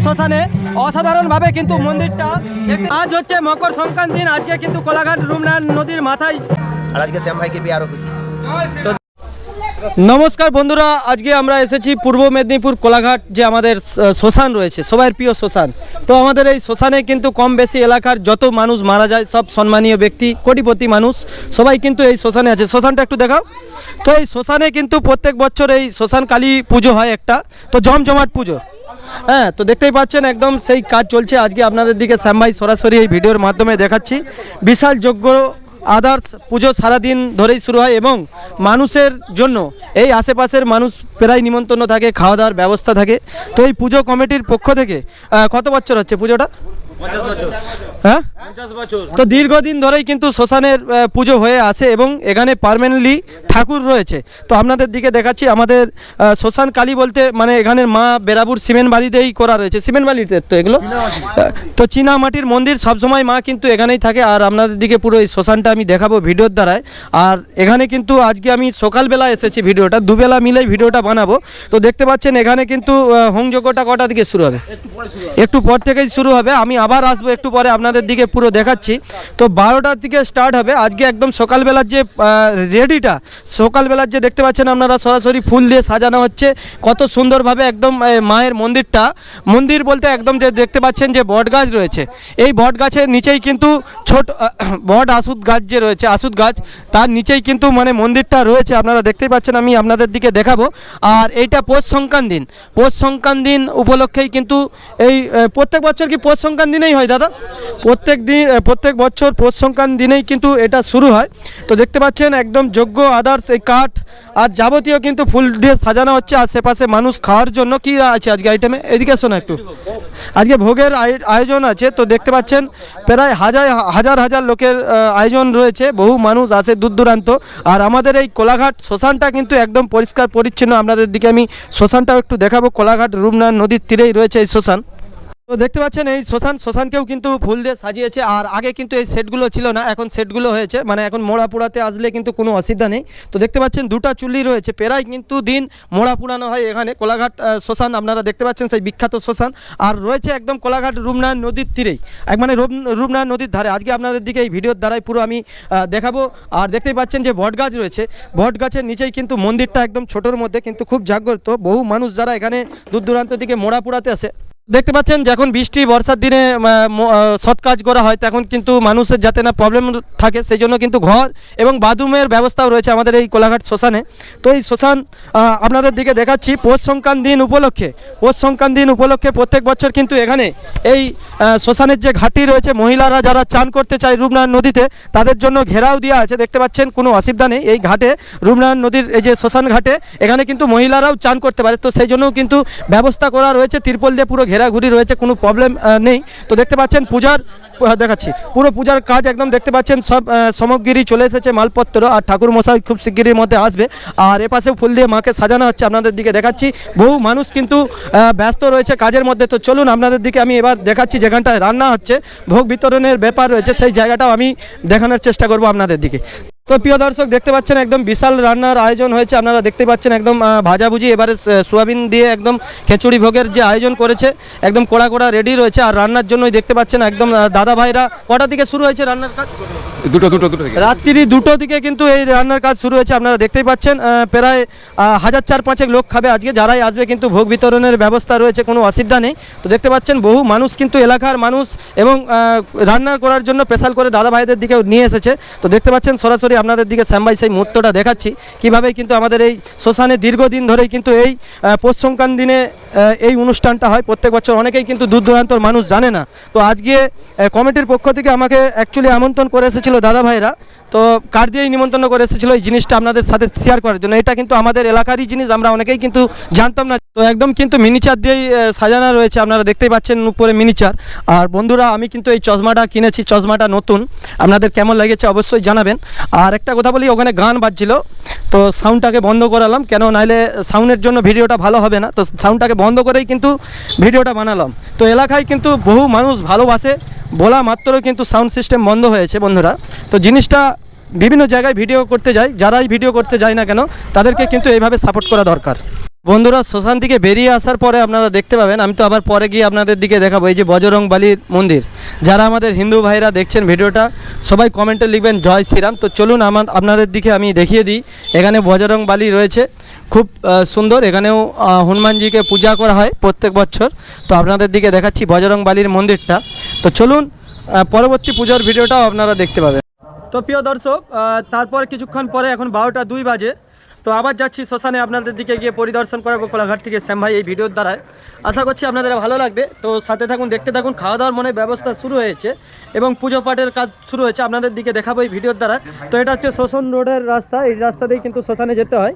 শ্মশানে অসাধারণভাবে কিন্তু মন্দিরটা আজ হচ্ছে মকর সংক্রান্তি দিন। আজকে কিন্তু কোলাঘাট রূপনারায়ণ নদীর মাথায় আর আজকে শ্যাম ভাইকে পেয়ে আরো খুশি। নমস্কার বন্ধুরা, আজকে আমরা এসেছি পূর্ব মেদিনীপুর কোলাঘাট যে আমাদের শ্মশান রয়েছে, সবার প্রিয় শ্মশান। তো আমাদের এই শ্মশানে কিন্তু কম বেশি এলাকার যত মানুষ মারা যায় সব সম্মানীয় ব্যক্তি, কোটিপতি মানুষ সবাই কিন্তু এই শ্মশানে আছে। শ্মশানটা একটু দেখাও। তো এই শ্মশানে কিন্তু প্রত্যেক বছর এই শ্মশান কালী পুজো হয় একটা, তো জমজমাট পুজো। হ্যাঁ, তো দেখতেই পাচ্ছেন একদম সেই কাজ চলছে। আজকে আপনাদের দিকে শ্যাম ভাই সরাসরি এই ভিডিওর মাধ্যমে দেখাচ্ছি। বিশাল যজ্ঞ আদার্স পুজো সারাদিন ধরেই শুরু হয় এবং মানুষের জন্য এই আশেপাশের মানুষ প্রায় নিমন্ত্রণ থাকে, খাওয়া দাওয়ার ব্যবস্থা থাকে। তো এই পুজো কমিটির পক্ষ থেকে কত বছর হচ্ছে পুজোটা? 50 বছর। হ্যাঁ, 50 বছর। তো দীর্ঘদিন ধরেই কিন্তু শ্মশানের পুজো হয়ে আছে এবং এখানে পার্মানেন্টলি ঠাকুর রয়েছে। তো আপনাদের দিকে দেখাচ্ছি আমাদের শ্মশান কালী বলতে মানে এখানের মা বেরাবুর সিমেন্ট বাড়িতেই করা রয়েছে। সিমেন্ট বাড়িতে তো এগুলো তো চীনা মাটির মন্দির, সবসময় মা কিন্তু এখানেই থাকে। আর আপনাদের দিকে পুরো এই শ্মশানটা আমি দেখাবো ভিডিওর দ্বারায়। আর এখানে কিন্তু আজকে আমি সকালবেলা এসেছি, ভিডিওটা দুবেলা মিলেই ভিডিওটা বানাবো। তো দেখতে পাচ্ছেন এখানে কিন্তু হোমযজ্ঞটা কটা দিকে শুরু হবে? একটু পর থেকেই শুরু হবে। আমি আবার আসবো একটু পরে, আপনাদের দিকে পুরো দেখাচ্ছি। তো 12টার দিকে স্টার্ট হবে আজকে। একদম সকালবেলার যে রেডিটা, সকালবেলার যে দেখতে পাচ্ছেন আপনারা সরাসরি ফুল দিয়ে সাজানো হচ্ছে কত সুন্দরভাবে একদম মায়ের মন্দিরটা। মন্দির বলতে একদম যে দেখতে পাচ্ছেন যে বট গাছ রয়েছে, এই বট গাছের নিচেই কিন্তু ছোট বট আসুদ গাছ যে রয়েছে, আসুদ গাছ তার নিচেই কিন্তু মানে মন্দিরটা রয়েছে। আপনারা দেখতেই পাচ্ছেন, আমি আপনাদের দিকে দেখাবো। আর এইটা পৌষ সংক্রান্তি দিন, পৌষ সংক্রান্তি দিন উপলক্ষেই কিন্তু এই প্রত্যেক বছর কি পৌষ সংক্রান্তি দিনেই হয় দাদা? প্রত্যেক বছর পৌষ সংক্রান্তি দিনেই কিন্তু এটা শুরু হয়। তো দেখতে পাচ্ছেন একদম যজ্ঞ আদার্স এই কাঠ আর যাবতীয় কিন্তু ফুল দিয়ে সাজানো হচ্ছে আশেপাশে মানুষ খাওয়ার জন্য। কি আছে আজকে আইটেমে? এদিকে শোনা একটু। আজকে ভোগের আয়োজন আছে। তো দেখতে পাচ্ছেন প্রায় হাজার হাজার লোকের আয়োজন রয়েছে, বহু মানুষ আসে দূর দূরান্ত। আর আমাদের এই কোলাঘাট শ্মশানটা কিন্তু একদম পরিষ্কার পরিচ্ছন্ন। আপনাদের দিকে আমি শ্মশানটাও একটু দেখাবো। কোলাঘাট রূপনারায়ণ নদীর তীরেই রয়েছে এই শ্মশান। তো দেখতে পাচ্ছেন এই শ্মশানকেও কিন্তু ফুল দিয়ে সাজিয়েছে। আর আগে কিন্তু এই সেটগুলো ছিল না, এখন সেটগুলো হয়েছে, মানে এখন মোড়া পোড়াতে আসলে কিন্তু কোনো অসুবিধা নেই। তো দেখতে পাচ্ছেন দুটা চুল্লি রয়েছে, প্রায় কিন্তু দিন মোড়া পোড়ানো হয় এখানে কোলাঘাট শ্মশান। আপনারা দেখতে পাচ্ছেন সেই বিখ্যাত শ্মশান। আর রয়েছে একদম কোলাঘাট রূপনারায়ণ নদীর তীরেই, মানে রূপনারায়ণ নদীর ধারে। আজকে আপনাদের দিকে এই ভিডিওর দ্বারাই পুরো আমি দেখাবো। আর দেখতেই পাচ্ছেন যে বট গাছ রয়েছে, বট গাছের নিচেই কিন্তু মন্দিরটা একদম ছোটোর মধ্যে কিন্তু খুব জাগ্রত। বহু মানুষ যারা এখানে দূর দূরান্ত দিকে মোড়া পোড়াতে আসে। দেখতে পাচ্ছেন যখন বৃষ্টি বর্ষার দিনে সৎ কাজ করা হয় তখন কিন্তু মানুষের যাতে না প্রবলেম থাকে সেই জন্য কিন্তু ঘর এবং বাথরুমের ব্যবস্থাও রয়েছে আমাদের এই কোলাঘাট শ্মশানে। তো এই শ্মশান আপনাদের দিকে দেখাচ্ছি পৌষ সংক্রান্তি দিন উপলক্ষে। পৌষ সংক্রান্তি দিন উপলক্ষে প্রত্যেক বছর কিন্তু এখানে এই শ্মশানের যে ঘাটি রয়েছে, মহিলারা যারা চান করতে চায় রূপনারায়ণ নদীতে তাদের জন্য ঘেরাও দেওয়া আছে। দেখতে পাচ্ছেন কোনো অসুবিধা নেই এই ঘাটে, রূপনারায়ণ নদীর এই যে শ্মশান ঘাটে এখানে কিন্তু মহিলারাও চান করতে পারে। তো সেই জন্যও কিন্তু ব্যবস্থা করা রয়েছে, তিরপল দিয়ে পুরো ঘেরাঘুরি রয়েছে, কোনো প্রবলেম নেই। তো দেখতে পাচ্ছেন পূজার দেখাচ্ছি, পুরো পূজার কাজ একদম দেখতে পাচ্ছেন সব সামগ্রী চলে এসেছে, মালপত্র। আর ঠাকুর মশাই খুব শিগগিরের মধ্যে আসবে। আর এপাশেও ফুল দিয়ে মাকে সাজানো হচ্ছে, আপনাদের দিকে দেখাচ্ছি। বহু মানুষ কিন্তু ব্যস্ত রয়েছে কাজের মধ্যে। তো চলুন আপনাদের দিকে আমি এবার দেখাচ্ছি যেখানটায় রান্না হচ্ছে, ভোগ বিতরণের ব্যাপার রয়েছে, সেই জায়গাটাও আমি দেখানোর চেষ্টা করব আপনাদের দিকে। তো প্রিয় দর্শক দেখতে পাচ্ছেন একদম বিশাল রান্নার আয়োজন হয়েছে। আপনারা দেখতে পাচ্ছেন একদম ভাজাভুজি, এবারে সোয়াবিন দিয়ে একদম খিচুড়ি ভোগের যে আয়োজন করেছে একদম কোড়া কোড়া রেডি রয়েছে। আর রান্নার জন্যই দেখতে পাচ্ছেন একদম দাদা ভাইরা। কটা দিকে শুরু হয়েছে রান্নার কাজ? দুটো রাত্রি 2টো দিকে কিন্তু এই রান্নার কাজ শুরু হয়েছে। আপনারা দেখতেই পাচ্ছেন প্রায় 1000-4-5 লোক খাবে আজকে। যারাই আসবে কিন্তু ভোগ বিতরণের ব্যবস্থা রয়েছে, কোনো অসুবিধা নেই। তো দেখতে পাচ্ছেন বহু মানুষ কিন্তু এলাকার মানুষ এবং রান্না করার জন্য স্পেশাল করে দাদা ভাইদের দিকে নিয়ে এসেছে। তো দেখতে পাচ্ছেন সরাসরি আপনাদের দিকে শ্যাম ভাই সেই মুহূর্তটা দেখাচ্ছি কীভাবে কিন্তু আমাদের এই শ্মশানে দীর্ঘদিন ধরেই কিন্তু এই পৌষ সংক্রান্তি দিনে এই অনুষ্ঠানটা হয় প্রত্যেক বছর। অনেকেই কিন্তু দূর দূরান্তর মানুষ জানে না। তো আজকে কমিটির পক্ষ থেকে আমাকে অ্যাকচুয়ালি আমন্ত্রণ করে এসেছিলো দাদা ভাইরা। তো কার্ড দিয়েই নিমন্ত্রণ করে এসেছিলো এই জিনিসটা আপনাদের সাথে শেয়ার করার জন্য। এটা কিন্তু আমাদের এলাকারই জিনিস, আমরা অনেকেই কিন্তু জানতাম না। তো একদম কিন্তু মিনিচার দিয়েই সাজানো রয়েছে, আপনারা দেখতেই পাচ্ছেন উপরে মিনিচার। আর বন্ধুরা আমি কিন্তু এই চশমাটা কিনেছি, চশমাটা নতুন। আপনাদের কেমন লেগেছে অবশ্যই জানাবেন। আর একটা কথা বলি, ওখানে গান বাজছিল তো সাউন্ডটাকে বন্ধ করালাম, কেন নাইলে সাউন্ডের জন্য ভিডিওটা ভালো হবে না। তো সাউন্ডটাকে বন্ধ করেই কিন্তু ভিডিওটা বানালাম। তো এলাকায় কিন্তু বহু মানুষ ভালোবাসে, বলা মাত্রই কিন্তু সাউন্ড সিস্টেম বন্ধ হয়েছে বন্ধুরা। তো জিনিসটা বিভিন্ন জায়গায় ভিডিও করতে যায়, যারাই ভিডিও করতে যায় না কেন তাদেরকে কিন্তু এইভাবে সাপোর্ট করা দরকার। বন্ধুরা শ্মশান থেকে বেরিয়ে আসার পরে আপনারা দেখতে পাবেন, আমি তো আবার পরে গিয়ে আপনাদের দিকে দেখাবো, এই যে বজরং বালির মন্দির। যারা আমাদের হিন্দু ভাইরা দেখছেন ভিডিওটা, সবাই কমেন্টে লিখবেন জয় শ্রীরাম। তো চলুন আপনাদের দিকে আমি দেখিয়ে দিই। এখানে বজরং বালি রয়েছে, খুব সুন্দর। এখানেও হনুমানজিকে পূজা করা হয় প্রত্যেক বছর। তো আপনাদের দিকে দেখাচ্ছি বজরং বালির মন্দিরটা। তো চলুন পরবর্তী পুজোর ভিডিওটাও আপনারা দেখতে পাবেন। তো প্রিয় দর্শক, তারপর কিছুক্ষণ পরে এখন 12টা 2 বাজে। তো আবার যাচ্ছি শ্মশানে, আপনাদের দিকে গিয়ে পরিদর্শন করাবো কোলাঘাট থেকে শ্যাম ভাই এই ভিডিওর দ্বারায়। আশা করছি আপনাদের ভালো লাগবে। তো সাথে থাকুন, দেখতে থাকুন। খাওয়া দাওয়ার মনে ব্যবস্থা শুরু হয়েছে এবং পুজো পাঠের কাজ শুরু হয়েছে, আপনাদের দিকে দেখাবো এই ভিডিওর দ্বারা। তো এটা হচ্ছে শ্মশান রোডের রাস্তা, এই রাস্তা দিয়েই কিন্তু শ্মশানে যেতে হয়।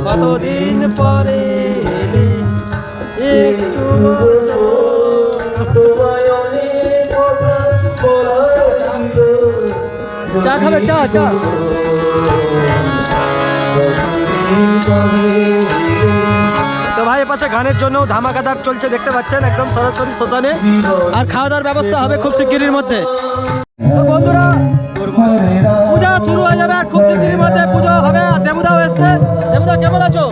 কতদিন পরে এলে একটু চা খাবে? চা চা। তো ভাই এপাশে গানের জন্য ধামাকাদার চলছে, দেখতে পাচ্ছেন একদম সরাসরি শ্মশানে। আর খাওয়া দাওয়ার ব্যবস্থা হবে খুব শিগগিরির মধ্যে। তো বন্ধুরা, পূজা শুরু হয়ে যাবে আর খুব শিগগিরির মধ্যে পুজো হবে। আর দেবুদাও এসছে। দেবুদা কেমন আছো?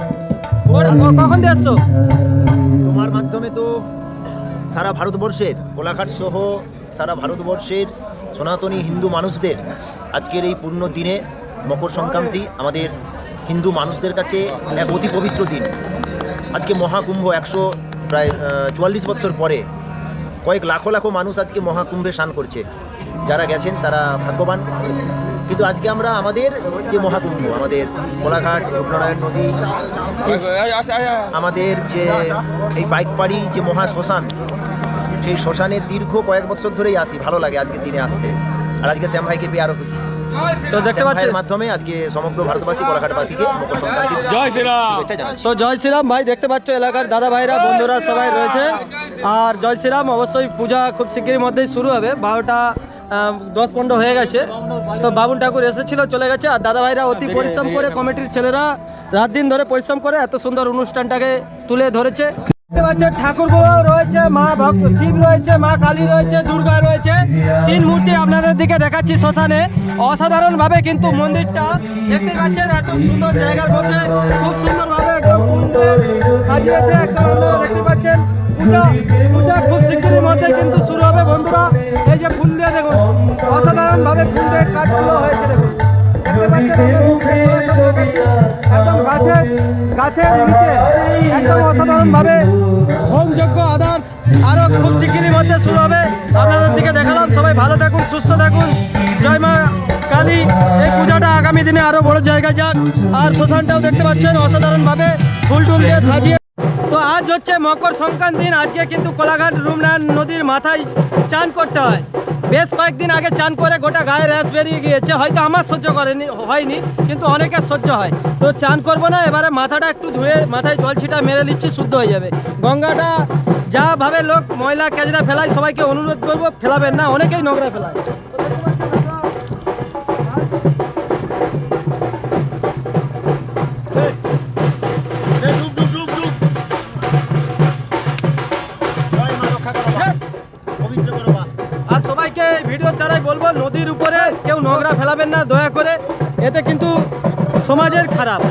কখন দিয়ে এসছো? তোমার মাধ্যমে তো সারা ভারতবর্ষের, কোলাঘাট সহ সারা ভারতবর্ষের সনাতনী হিন্দু মানুষদের আজকের এই পূর্ণ দিনে মকর সংক্রান্তি আমাদের হিন্দু মানুষদের কাছে এক অতি পবিত্র দিন। আজকে মহাকুম্ভ, প্রায় 44 বছর পরে কয়েক লাখো লাখো মানুষ আজকে মহাকুম্ভে স্নান করছে। যারা গেছেন তারা ভাগ্যবান। কিন্তু আজকে আমরা আমাদের যে মহাকুম্ভ, আমাদের কোলাঘাট রূপনারায়ণ নদী, আমাদের যে এই বাইকপাড়ি যে মহা শ্মশান, সেই শ্মশানে দীর্ঘ কয়েক বছর ধরেই আসি। ভালো লাগে আজকের দিনে আসতে। আর আজকে শ্যাম ভাইকে পেয়ে আরো খুশি। তো দেখতে পাচ্ছেন মাধ্যমে আজকে সমগ্র ভারতবাসী, কোলাঘাটবাসীকে মকর সংক্রান্তির জয় শ্রীরাম। তো জয় শ্রীরাম ভাই, দেখতে পাচ্ছ এলাকার দাদা ভাইরা বন্ধুরা সবাই রয়েছে। আর জয় শ্রীরাম। অবশ্যই পূজা খুব শিগগির মধ্যেই শুরু হবে। 12টা 10-15 হয়ে গেছে। তো বাবুল ঠাকুর এসেছিল, চলে গেছে। আর দাদা ভাইরা অতি পরিশ্রম করে, কমিটির ছেলেরা রাত দিন ধরে পরিশ্রম করে এত সুন্দর অনুষ্ঠানটাকে তুলে ধরেছে। দেখতে পাচ্ছেন ঠাকুরগুলো রয়েছে, মা শিব রয়েছে, মা কালী রয়েছে, দুর্গা রয়েছে। 3 মূর্তি আপনাদের দিকে দেখাচ্ছি শ্মশানে। অসাধারণভাবে কিন্তু মন্দিরটা দেখতে পাচ্ছেন, এত সুন্দর জায়গার মধ্যে খুব সুন্দরভাবে একদম সাজিয়েছে। একদম আপনারা দেখতে পাচ্ছেন পূজা খুব শিগগিরের মধ্যে কিন্তু শুরু হবে। বন্ধুরা, এই যে ফুল দিয়ে দেখুন, অসাধারণভাবে ফুলের কাজগুলো হয়েছে। দেখুন, দেখতে পাচ্ছেন একদম গাছের নিচে একদম অসাধারণভাবে হোমযজ্ঞ আদার্স আরও খুব শিগগিরের মধ্যে শুরু হবে। আপনাদের দিকে দেখালাম। সবাই ভালো থাকুন, সুস্থ থাকুন। জয় মা কালী। এই পূজাটা আগামী দিনে আরও বড় জায়গায় যাক। আর শ্মশানটাও দেখতে পাচ্ছেন অসাধারণভাবে ফুল টুল দিয়ে সাজিয়ে। তো আজ হচ্ছে মকর সংক্রান্তি দিন। আজকে কিন্তু কোলাঘাট রূপনারায়ণ নদীর মাথায় চান করতে হয়। বেশ কয়েকদিন আগে চান করে গোটা গায়ে র্যাশ বেরিয়ে গিয়েছে। হয়তো আমার সহ্য হয়নি, কিন্তু অনেকের সহ্য হয়। তো চান করবো না, এবারে মাথাটা একটু ধুয়ে মাথায় জল ছিটা মেরে নিচ্ছি, শুদ্ধ হয়ে যাবে। গঙ্গাটা যাভাবে লোক ময়লা কেজরা ফেলায়, সবাইকে অনুরোধ করবো ফেলাবেন না, অনেকেই নোংরা ফেলায়। আর সবাইকে ভিডিওর দ্বারাই বলবো, নদীর উপরে কেউ নোংরা ফেলাবেন না দয়া করে, এতে কিন্তু সমাজের খারাপ।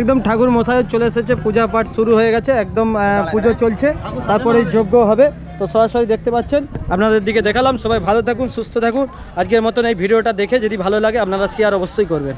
একদম ঠাকুর মশাই চলে এসেছে, পূজা পাঠ শুরু হয়ে গেছে, একদম পুজো চলছে, তারপরে যজ্ঞ হবে। তো সরাসরি দেখতে পাচ্ছেন, আপনাদের দিকে দেখালাম। সবাই ভালো থাকুন, সুস্থ থাকুন। আজকের মতন এই ভিডিওটা দেখে যদি ভালো লাগে আপনারা শেয়ার অবশ্যই করবেন।